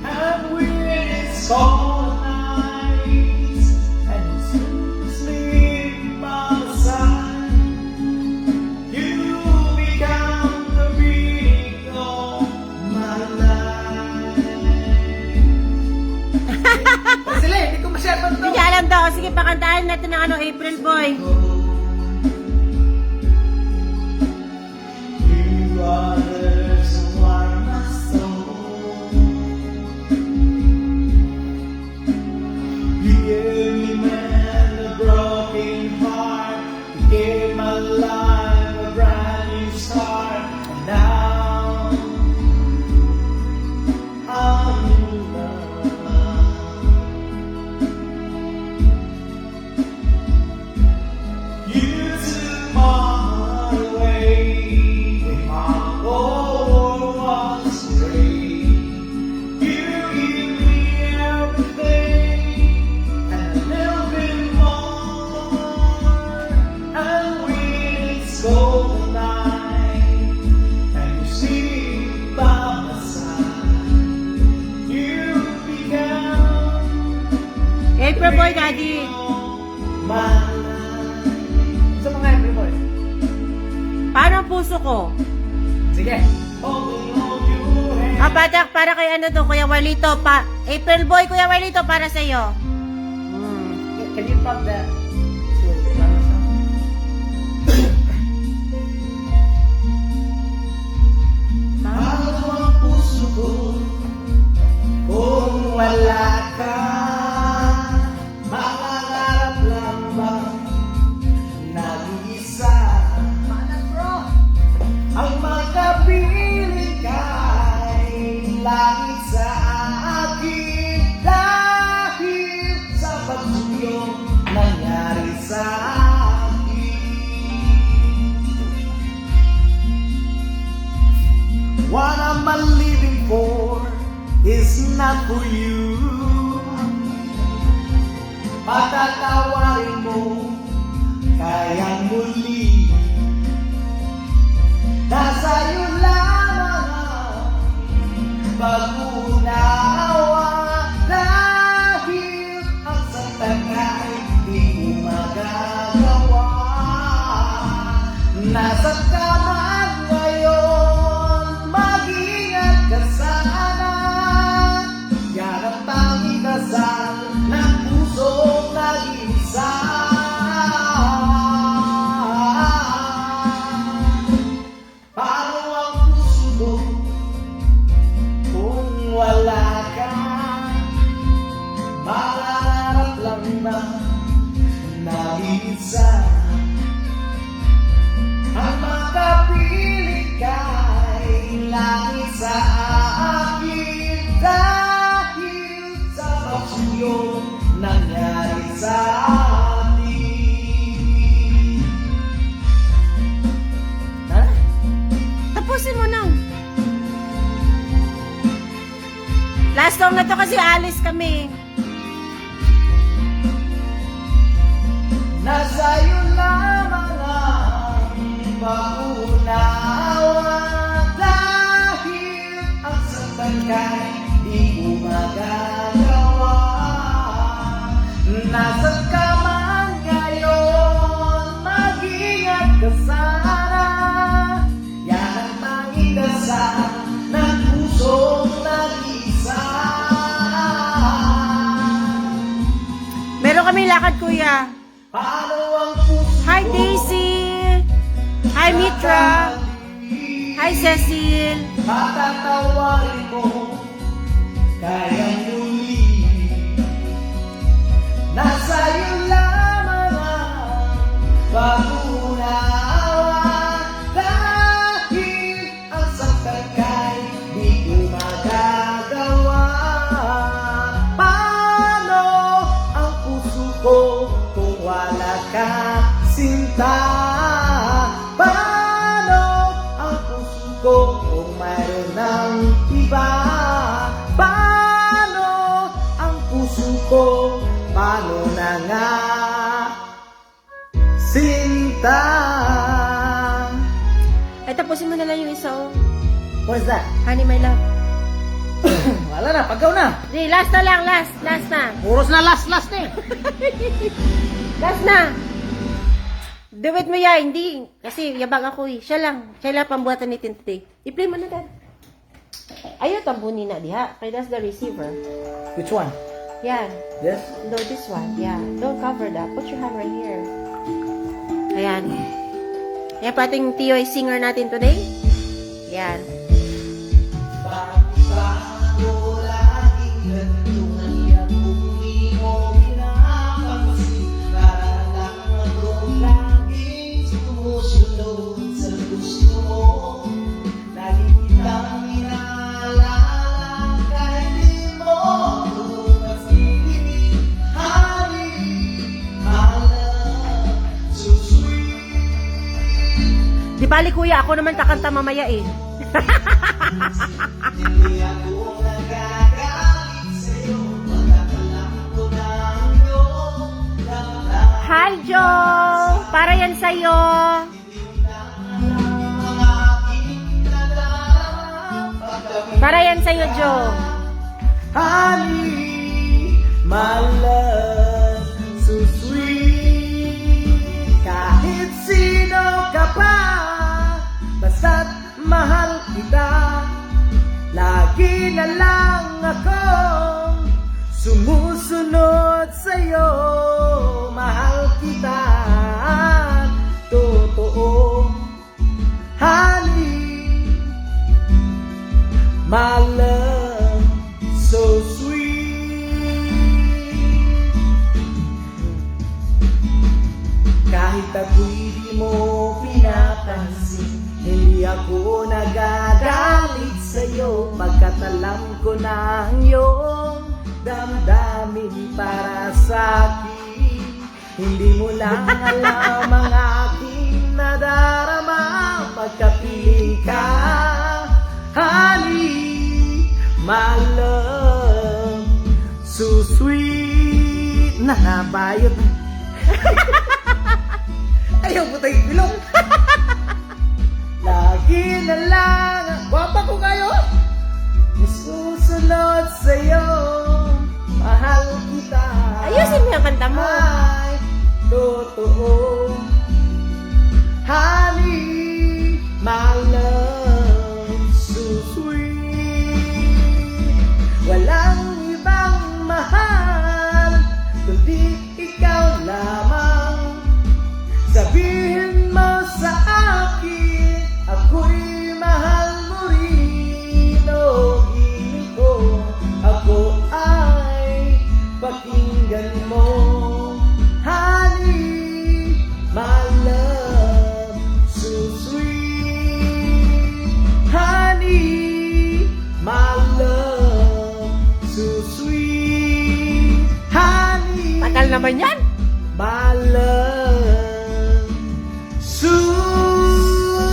and when it's cold nights and you sleep by my side, you become the beat of my life. Sila, hindi ko masyadong Hindi niya alam daw. Sige, pakantayin natin ng April Boy. You are the someone of my soul. You gave me man a broken heart. You gave my life a brand new start. And now I'm in love. You took my heart away when my whole world was gray. You give me everything and a little bit more. And when it's cold night and you sleep by my side, you become April Boy, Daddy. my life. Sa mga April Boy. Paano ang puso ko? Sige. Holding on your hand. Ah, para kay ano to, Kuya Walito. April Boy, Kuya Walito, para sa'yo. Can you pop that? Ano ang puso ko kung wala ka? Mangarap lang ba nag-iisa? Mana bro? Ang magkapiling kay langit sa akin dahil sa pagsuyong nangyari sa akin. What I'm living for is not for you. Patatawarin mo kayang muli. Nasa iyo lamang ang pag-unawa dahil ang santan Nasa ka man ngayon, mag-ingat ka sana. Yan ang tanging dasal ng pusong nag-iisa. Paano ang puso ko kung wala ka? Malarap lang ba nag-iisa? Ang makapiling ka'y langit sa akin dahil sa pagsuyong nangyari sa atin. Ha? Tapusin mo na. Last song na to kasi alis kami. Nasa iyo lamang ang pag-unawa dahil ang saktan ka'y di ko magagawa. Nasa ka man ngayon, mag-ingat ka sana. Yan ang tanging dasal ng pusong nag-isa. Meron kami lakad, kuya. Paano ang puso Hi, ko Daisy. Hi, Mitra. Hi, Cecil. patatawarin mo kayang muli? Nasa iyo lamang ang pag-unawa dahil ang saktan ka'y di ko magagawa. Paano ang puso ko kung wala ka, sinta? Paano ang puso ko kung mayroon ng iba? Paano ang puso ko? Paano na nga, sinta? Ay, tapusin mo na lang yung isa, oh. What's that? Honey, my love. Wala na, paggaw na. Di, last na lang, last. Last na. Puros na last eh. Last na. Do it mo ya, hindi. Kasi yabang ako eh. Siya lang pambuhatan ni today. I-play mo na, Dad. Ayaw tambunin na diha. Kaya that's the receiver. Which one? Yan. This? No, this one. Yeah. Don't cover that. Put your hand right here. Ayan. Ayan pa ating Tioy singer natin today. Yan. Bago laging ganito ngayon kung di mo pinapansin. Para lang akong laging sumusunod sa gusto mo. Lagi kitang inaalala kahit di mo ako masigit. Honey, my love, so sweet. Di bali kuya, ako naman kakanta mamaya eh. Hindi ako nagagalit sa'yo, pagkakalam ko ng iyong damdamin. Hi, Joe! Para yan sa'yo. Ang aking nadarama, pagkabit Para yan sa'yo, Joe. honey, my love, so sweet. Kahit sino ka pa, basta't mahal kita. Lagi na lang akong sumusunod sa'yo. Mahal kita, totoo, honey, my love, so sweet. Kahit ako'y di mo pinapansin, hindi ako nagagalit sa'yo, pagkat alam ko na ang iyong damdamin para sa'kin. Hindi mo lang alam ang aking nadarama, pagkapiling ka, honey, my love, so sweet. Nabayot. Ayaw mo tayo bilong. Lagi na lang, gwapa ko kayo, susunod sa'yo, mahal kita. Ayusin mo yung kanta mo. Ay, totoo, honey, naman yan? My love, so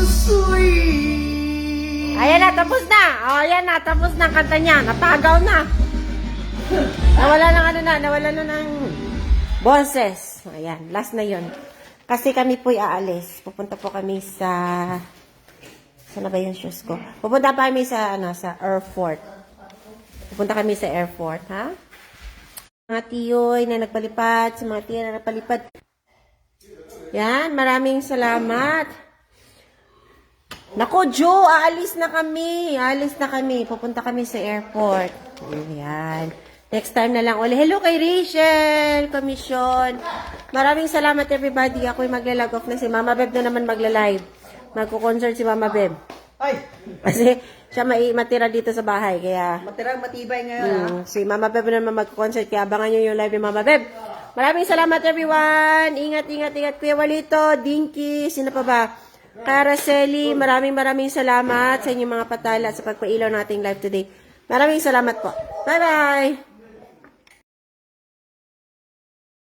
sweet. Ayan na, tapos na. O, ayan na, tapos na ang kanta niya. Natagaw na. Nawala na ng boses. Ayan, last na yon. Kasi kami po'y aalis. Pupunta po kami sa... Saan na ba yung shoes ko? Pupunta pa kami sa, sa airport. Pupunta kami sa airport, ha? Mga tiyoy na nagpalipad, sa mga tiyo na nagpalipad. Yan, maraming salamat. Nako, Jo, aalis na kami. Aalis na kami. Pupunta kami sa airport. Ayan. Next time na lang ulit. Hello kay Rachel, Commission. Maraming salamat everybody. Ako'y magla-log off na si Mama Beb na naman magla-live. Magko-concert si Mama Beb. Ay, Kasi siya matira dito sa bahay. Kaya matirang matibay ngayon. si Mama Beb na naman magko-concert. Kaya abangan nyo yung live ni Mama Beb. Maraming salamat everyone. Ingat. Kuya Walito, Dinky, sino pa ba? Caraceli, maraming salamat sa inyong mga patala sa pagpailaw nating live today. Maraming salamat po. Bye-bye!